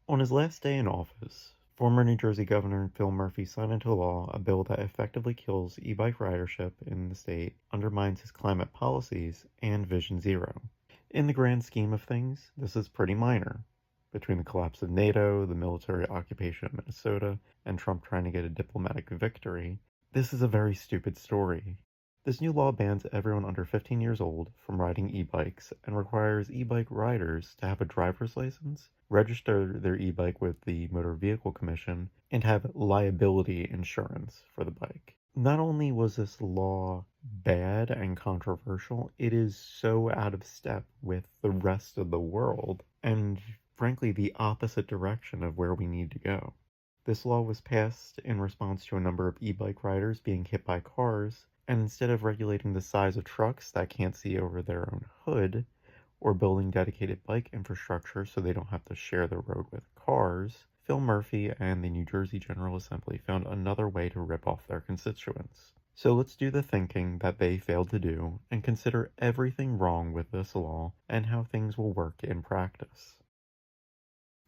On his last day in office, former New Jersey Governor Phil Murphy signed into law a bill that effectively kills e-bike ridership in the state, undermines his climate policies, and Vision Zero. In the grand scheme of things, this is pretty minor. Between the collapse of NATO, the military occupation of Minnesota, and Trump trying to get a diplomatic victory, this is a very stupid story. This new law bans everyone under 15 years old from riding e-bikes and requires e-bike riders to have a driver's license, register their e-bike with the Motor Vehicle Commission, and have liability insurance for the bike. Not only was this law bad and controversial, it is so out of step with the rest of the world and frankly the opposite direction of where we need to go. This law was passed in response to a number of e-bike riders being hit by cars, and instead of regulating the size of trucks that can't see over their own hood, or building dedicated bike infrastructure so they don't have to share the road with cars, Phil Murphy and the New Jersey General Assembly found another way to rip off their constituents. So let's do the thinking that they failed to do and consider everything wrong with this law and how things will work in practice.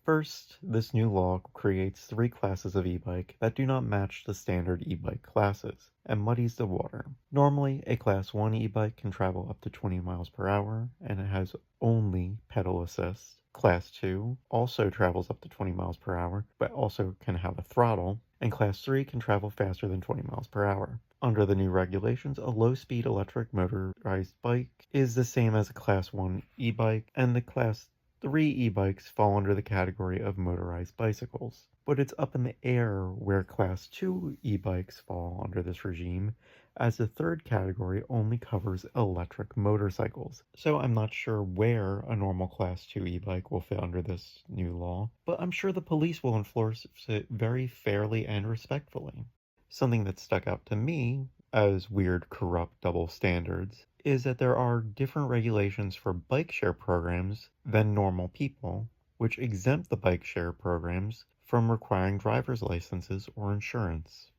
First, this new law creates three classes of e-bike that do not match the standard e-bike classes and muddies the water. Normally, a Class 1 e-bike can travel up to 20 miles per hour and it has only pedal assist. Class 2 also travels up to 20 miles per hour, but also can have a throttle, and Class 3 can travel faster than 20 miles per hour. Under the new regulations, a low-speed electric motorized bike is the same as a Class 1 e-bike, and the Class 3 e-bikes fall under the category of motorized bicycles, but it's up in the air where Class 2 e-bikes fall under this regime, as the third category only covers electric motorcycles. So I'm not sure where a normal Class 2 e-bike will fit under this new law, but I'm sure the police will enforce it very fairly and respectfully. Something that stuck out to me as weird, corrupt double standards is that there are different regulations for bike share programs than normal people, which exempt the bike share programs from requiring driver's licenses or insurance.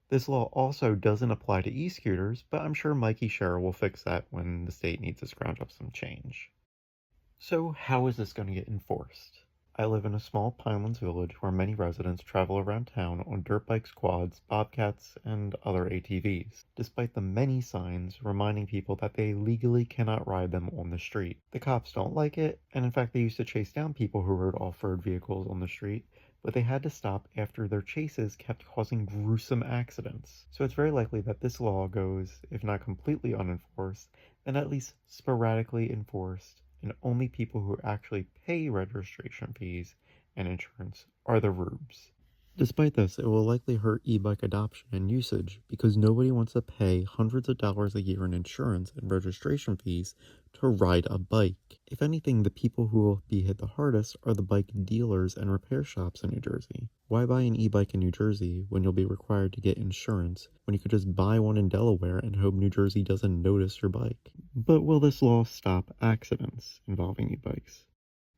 This law also doesn't apply to e-scooters, but I'm sure Mikey Sherrill will fix that when the state needs to scrounge up some change. So how is this going to get enforced? I live in a small Pinelands village where many residents travel around town on dirt bikes, quads, bobcats, and other ATVs, despite the many signs reminding people that they legally cannot ride them on the street. The cops don't like it, and in fact they used to chase down people who rode off-road vehicles on the street, but they had to stop after their chases kept causing gruesome accidents. So it's very likely that this law goes, if not completely unenforced, then at least sporadically enforced, and only people who actually pay registration fees and insurance are the rubes. Despite this, it will likely hurt e-bike adoption and usage because nobody wants to pay hundreds of dollars a year in insurance and registration fees to ride a bike. If anything, the people who will be hit the hardest are the bike dealers and repair shops in New Jersey. Why buy an e-bike in New Jersey when you'll be required to get insurance when you could just buy one in Delaware and hope New Jersey doesn't notice your bike? But will this law stop accidents involving e-bikes?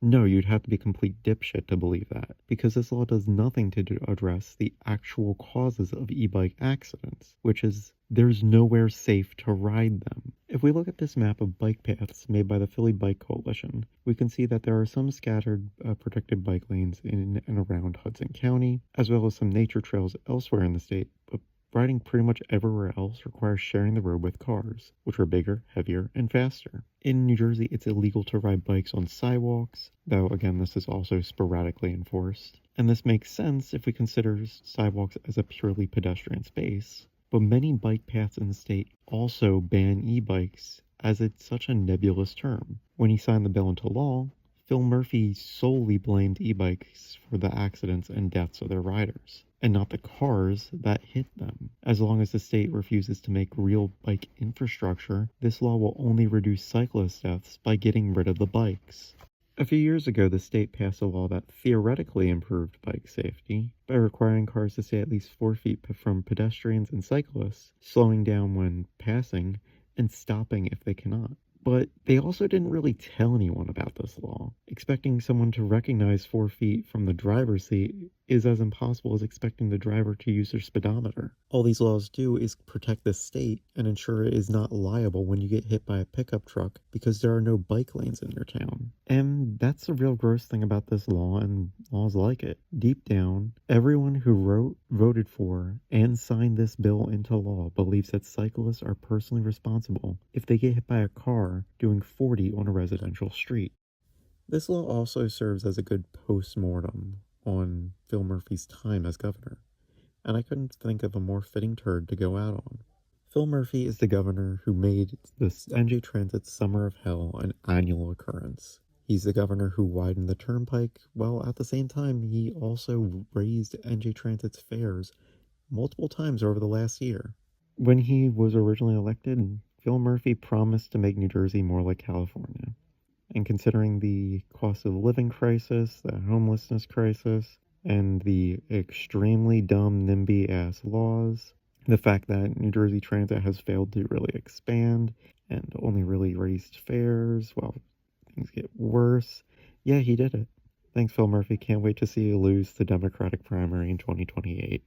No, you'd have to be a complete dipshit to believe that, because this law does nothing to address the actual causes of e-bike accidents, which is there's nowhere safe to ride them. If we look at this map of bike paths made by the Philly Bike Coalition, we can see that there are some scattered protected bike lanes in and around Hudson County, as well as some nature trails elsewhere in the state, but riding pretty much everywhere else requires sharing the road with cars, which are bigger, heavier, and faster. In New Jersey, it's illegal to ride bikes on sidewalks, though again this is also sporadically enforced. And this makes sense if we consider sidewalks as a purely pedestrian space. But many bike paths in the state also ban e-bikes, as it's such a nebulous term. When he signed the bill into law, Phil Murphy solely blamed e-bikes for the accidents and deaths of their riders, and not the cars that hit them. As long as the state refuses to make real bike infrastructure, this law will only reduce cyclist deaths by getting rid of the bikes. A few years ago, the state passed a law that theoretically improved bike safety by requiring cars to stay at least 4 feet from pedestrians and cyclists, slowing down when passing, and stopping if they cannot. But they also didn't really tell anyone about this law, expecting someone to recognize 4 feet from the driver's seat is as impossible as expecting the driver to use their speedometer. All these laws do is protect the state and ensure it is not liable when you get hit by a pickup truck because there are no bike lanes in your town. And that's the real gross thing about this law and laws like it. Deep down, everyone who voted for, and signed this bill into law believes that cyclists are personally responsible if they get hit by a car doing 40 on a residential street. This law also serves as a good post-mortem on Phil Murphy's time as governor, and I couldn't think of a more fitting turd to go out on. Phil Murphy is the governor who made this NJ Transit's Summer of Hell an annual occurrence. He's the governor who widened the turnpike, while at the same time he also raised NJ Transit's fares multiple times over the last year. When he was originally elected, Phil Murphy promised to make New Jersey more like California. And considering the cost of the living crisis, the homelessness crisis, and the extremely dumb NIMBY-ass laws, the fact that New Jersey Transit has failed to really expand and only really raised fares while things get worse, yeah, he did it. Thanks, Phil Murphy. Can't wait to see you lose the Democratic primary in 2028.